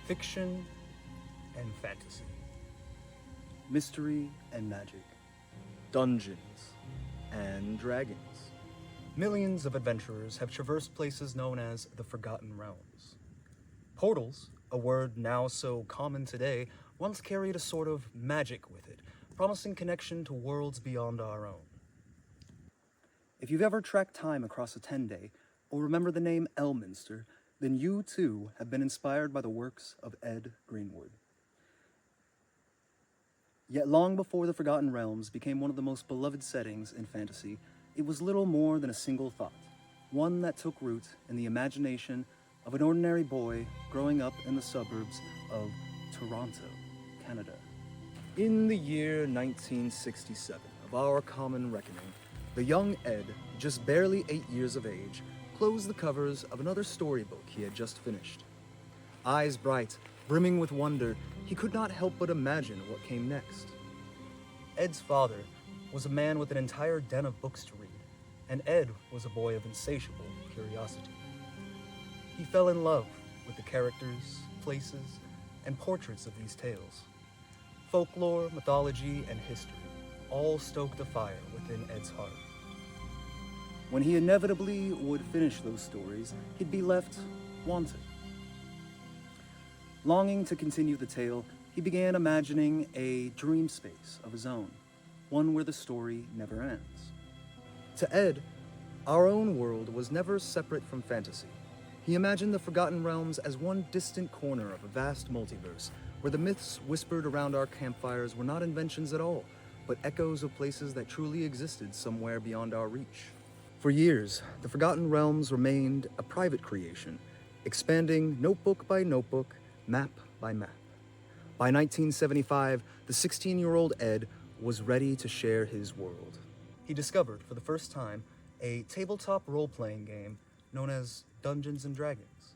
Fiction and fantasy. Mystery and magic. Dungeons and dragons. Millions of adventurers have traversed places known as the Forgotten Realms. Portals, a word now so common today, once carried a sort of magic with it, promising connection to worlds beyond our own. If you've ever tracked time across a 10-day, or remember the name Elminster, then you too have been inspired by the works of Ed Greenwood. Yet long before the Forgotten Realms became one of the most beloved settings in fantasy, it was little more than a single thought, one that took root in the imagination of an ordinary boy growing up in the suburbs of Toronto, Canada. In the year 1967 of our common reckoning, the young Ed, just barely 8 years of age, closed the covers of another storybook he had just finished. Eyes bright, brimming with wonder, he could not help but imagine what came next. Ed's father was a man with an entire den of books to read, and Ed was a boy of insatiable curiosity. He fell in love with the characters, places, and portraits of these tales. Folklore, mythology, and history all stoked the fire within Ed's heart. When he inevitably would finish those stories, he'd be left wanting. Longing to continue the tale, he began imagining a dream space of his own, one where the story never ends. To Ed, our own world was never separate from fantasy. He imagined the Forgotten Realms as one distant corner of a vast multiverse, where the myths whispered around our campfires were not inventions at all, but echoes of places that truly existed somewhere beyond our reach. For years, the Forgotten Realms remained a private creation, expanding notebook by notebook, map by map. By 1975, the 16-year-old Ed was ready to share his world. He discovered, for the first time, a tabletop role-playing game known as Dungeons and Dragons.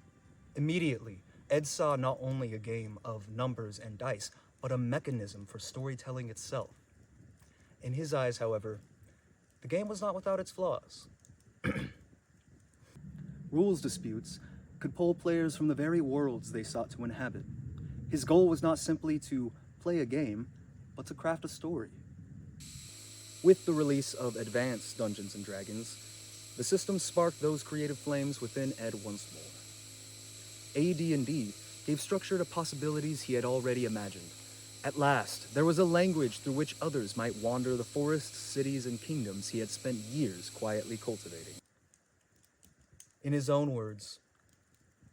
Immediately, Ed saw not only a game of numbers and dice, but a mechanism for storytelling itself. In his eyes, however, the game was not without its flaws. Rules disputes could pull players from the very worlds they sought to inhabit. His goal was not simply to play a game, but to craft a story. With the release of Advanced Dungeons and Dragons, the system sparked those creative flames within Ed once more. AD&D gave structure to possibilities he had already imagined. At last, there was a language through which others might wander the forests, cities, and kingdoms he had spent years quietly cultivating. In his own words,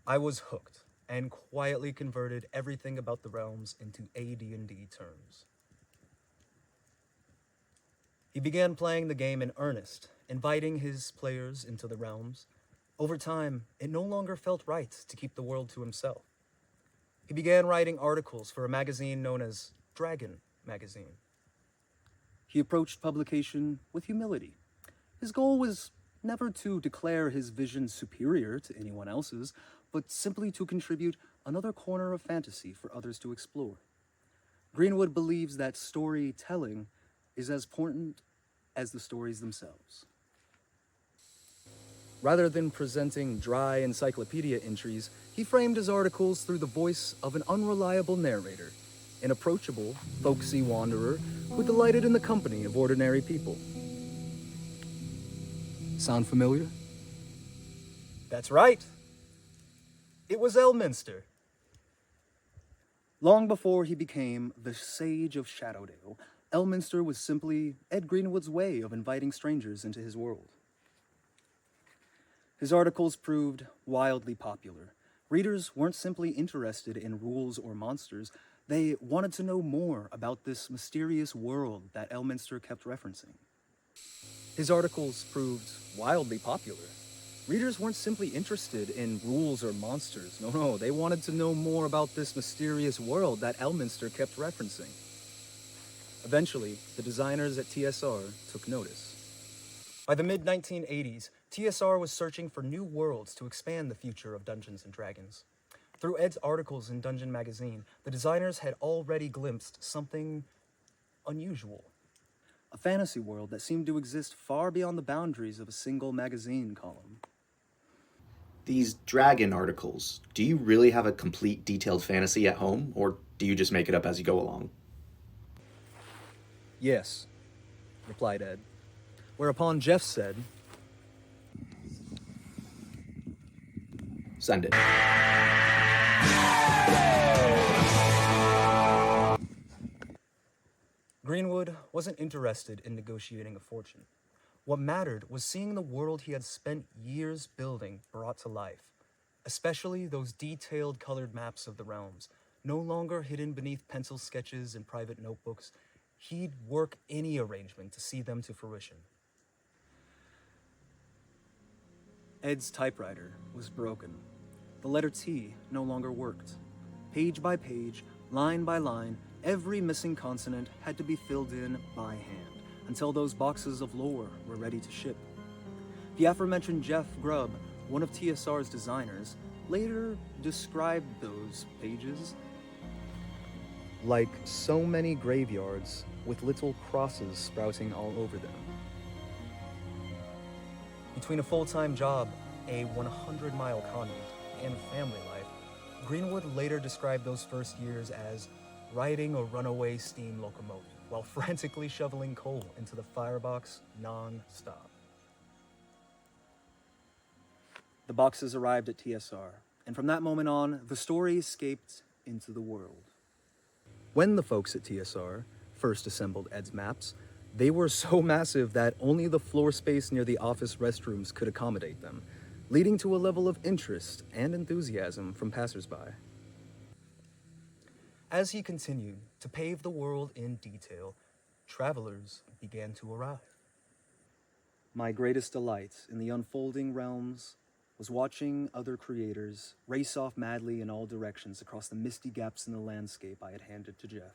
I was hooked and quietly converted everything about the realms into AD&D terms. He began playing the game in earnest, inviting his players into the realms. Over time, it no longer felt right to keep the world to himself. He began writing articles for a magazine known as Dragon Magazine. He approached publication with humility. His goal was never to declare his vision superior to anyone else's, but simply to contribute another corner of fantasy for others to explore. Greenwood believes that storytelling is as important as the stories themselves. Rather than presenting dry encyclopedia entries, he framed his articles through the voice of an unreliable narrator, an approachable, folksy wanderer who delighted in the company of ordinary people. Sound familiar? That's right. It was Elminster. Long before he became the Sage of Shadowdale, Elminster was simply Ed Greenwood's way of inviting strangers into his world. His articles proved wildly popular. Readers weren't simply interested in rules or monsters, they wanted to know more about this mysterious world that Elminster kept referencing. His articles proved wildly popular. Readers weren't simply interested in rules or monsters. No, they wanted to know more about this mysterious world that Elminster kept referencing. Eventually, the designers at TSR took notice. By the mid-1980s, TSR was searching for new worlds to expand the future of Dungeons & Dragons. Through Ed's articles in Dungeon Magazine, the designers had already glimpsed something unusual. A fantasy world that seemed to exist far beyond the boundaries of a single magazine column. These dragon articles, do you really have a complete detailed fantasy at home, or do you just make it up as you go along? Yes, replied Ed. Whereupon Jeff said, Send it. Greenwood wasn't interested in negotiating a fortune. What mattered was seeing the world he had spent years building brought to life, especially those detailed colored maps of the realms, no longer hidden beneath pencil sketches and private notebooks. He'd work any arrangement to see them to fruition. Ed's typewriter was broken. The letter T no longer worked. Page by page, line by line, every missing consonant had to be filled in by hand until those boxes of lore were ready to ship. The aforementioned Jeff Grubb, one of TSR's designers, later described those pages like so many graveyards with little crosses sprouting all over them. Between a full-time job, a 100-mile commute, and family life, Greenwood later described those first years as riding a runaway steam locomotive while frantically shoveling coal into the firebox non-stop. The boxes arrived at TSR, and from that moment on, the story escaped into the world. When the folks at TSR first assembled Ed's maps, they were so massive that only the floor space near the office restrooms could accommodate them, leading to a level of interest and enthusiasm from passersby. As he continued to pave the world in detail, travelers began to arrive. My greatest delight in the unfolding realms was watching other creators race off madly in all directions across the misty gaps in the landscape I had handed to Jeff.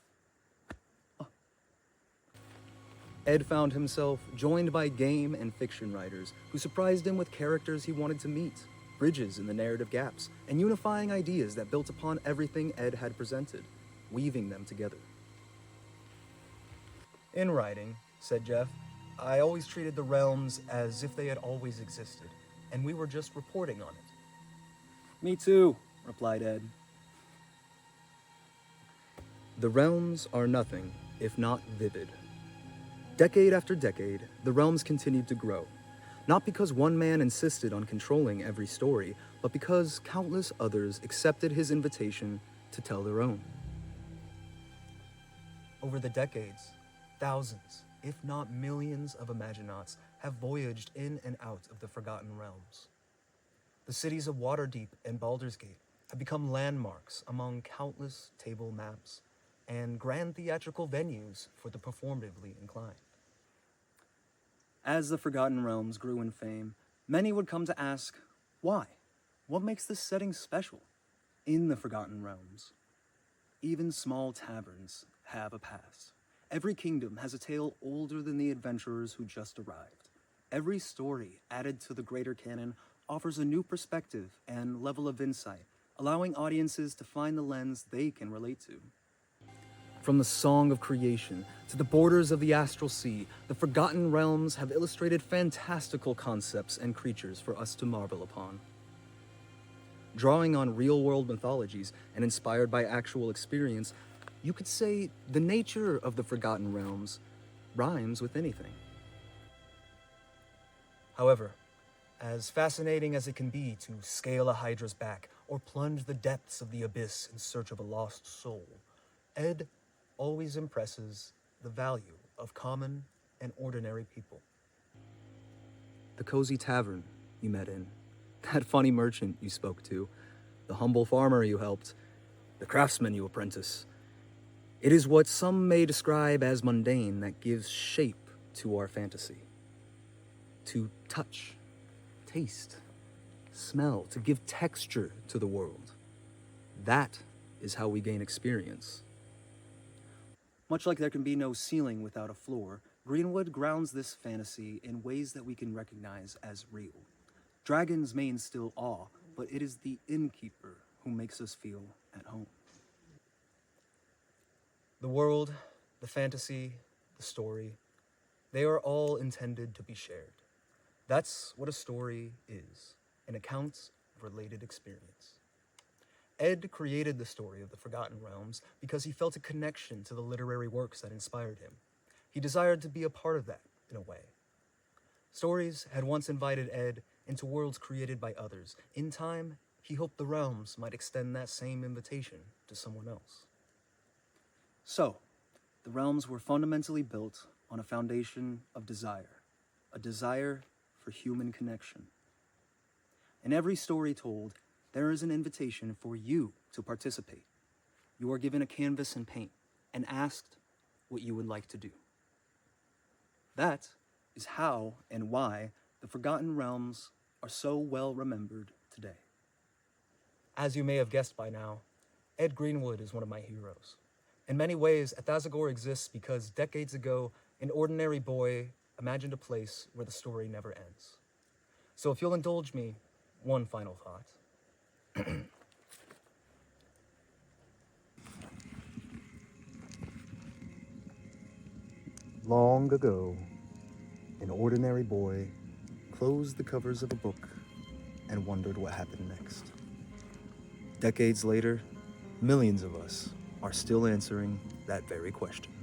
Ed found himself joined by game and fiction writers who surprised him with characters he wanted to meet, bridges in the narrative gaps, and unifying ideas that built upon everything Ed had presented, weaving them together. In writing, said Jeff, I always treated the realms as if they had always existed, and we were just reporting on it. Me too, replied Ed. The realms are nothing if not vivid. Decade after decade, the realms continued to grow, not because one man insisted on controlling every story, but because countless others accepted his invitation to tell their own. Over the decades, thousands, if not millions of Imaginauts have voyaged in and out of the Forgotten Realms. The cities of Waterdeep and Baldur's Gate have become landmarks among countless table maps and grand theatrical venues for the performatively inclined. As the Forgotten Realms grew in fame, many would come to ask, why? What makes this setting special? In the Forgotten Realms, even small taverns have a past. Every kingdom has a tale older than the adventurers who just arrived. Every story added to the greater canon offers a new perspective and level of insight, allowing audiences to find the lens they can relate to. From the song of creation to the borders of the astral sea, the Forgotten Realms have illustrated fantastical concepts and creatures for us to marvel upon. Drawing on real-world mythologies and inspired by actual experience, you could say the nature of the Forgotten Realms rhymes with anything. However, as fascinating as it can be to scale a hydra's back or plunge the depths of the abyss in search of a lost soul, Ed always impresses the value of common and ordinary people. The cozy tavern you met in, that funny merchant you spoke to, the humble farmer you helped, the craftsman you apprentice. It is what some may describe as mundane that gives shape to our fantasy. To touch, taste, smell, to give texture to the world. That is how we gain experience. Much like there can be no ceiling without a floor, Greenwood grounds this fantasy in ways that we can recognize as real. Dragons may instill awe, but it is the innkeeper who makes us feel at home. The world, the fantasy, the story, they are all intended to be shared. That's what a story is, an account of related experience. Ed created the story of the Forgotten Realms because he felt a connection to the literary works that inspired him. He desired to be a part of that, in a way. Stories had once invited Ed into worlds created by others. In time, he hoped the realms might extend that same invitation to someone else. So, the realms were fundamentally built on a foundation of desire, a desire for human connection. In every story told, there is an invitation for you to participate. You are given a canvas and paint and asked what you would like to do. That is how and why the Forgotten Realms are so well remembered today. As you may have guessed by now, Ed Greenwood is one of my heroes. In many ways, Athasagor exists because decades ago, an ordinary boy imagined a place where the story never ends. So if you'll indulge me, one final thought. Long ago, an ordinary boy closed the covers of a book and wondered what happened next. Decades later, millions of us are still answering that very question.